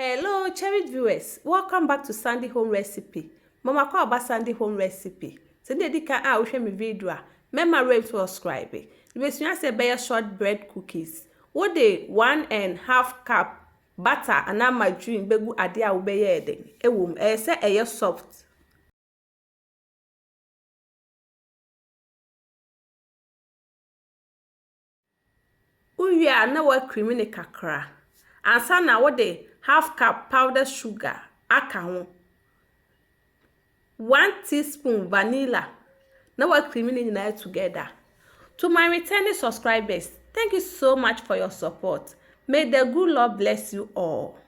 Hello, cherished viewers. Welcome back to Sandy Home Recipe. Mama call about Sandy Home Recipe. Send the can out with me video. Remember to subscribe. The say be shortbread cookies. What they 1.5 cup butter and margarine begu ade a wo be ye den. Ewom say eye soft. Uya na wa cream ni kakra. Ansa na what they 1/2 cup powdered sugar aka ho 1 teaspoon vanilla na we cream it together. To my returning subscribers, thank you so much for your support. May the good Lord bless you all.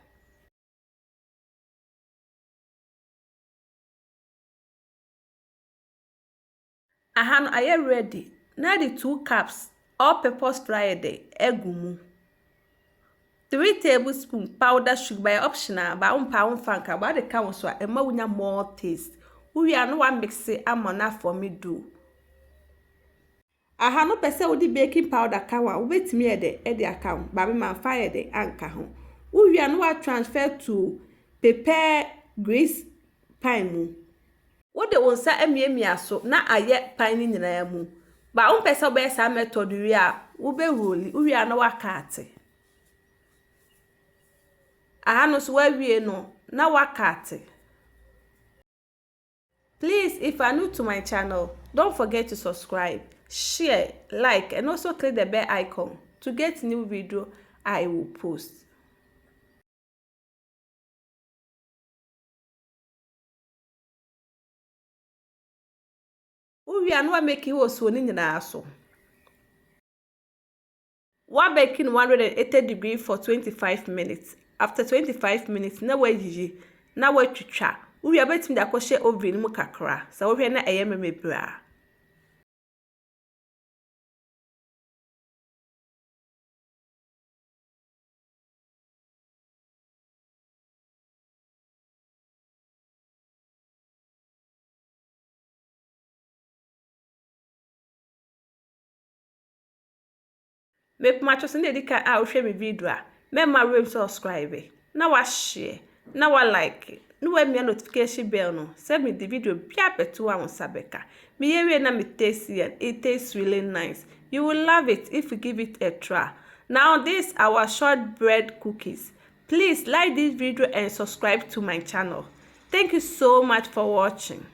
Ahano are you ready? Now the 2 cups all-purpose flour egumu. 3 tablespoons powdered sugar by optional, but fanka but the count so a more taste. We are no one mix it amona for me do. Aha no pese wo di baking powder ka wa obetimi e account ba me man fire de anka ho. We are no wa transfer to prepare grease pan mu. Wo de won sa emiemia so na aye pan ni nyina mu. Ba won pese wo be sa method wi a wo be roli. We are no wa kate. Aha no so wa wie no na wa kate. Please, if you are new to my channel, don't forget to subscribe, share, like, and also click the bell icon to get new video I will post. We are not making was winning in our so. While baking 180 degrees for 25 minutes. After 25 minutes, na we chicha. We are betting the koshe oven mu kakra. So we are na me bra. Me macho send the ka a share me video. Remember to subscribe. Na wa share. Na wa like. No we me notification bell no. Send me the video bia beto wa sabeka. Me here na me taste it. It tastes really nice. You will love it if you give it a try. Now this our shortbread cookies. Please like this video and subscribe to my channel. Thank you so much for watching.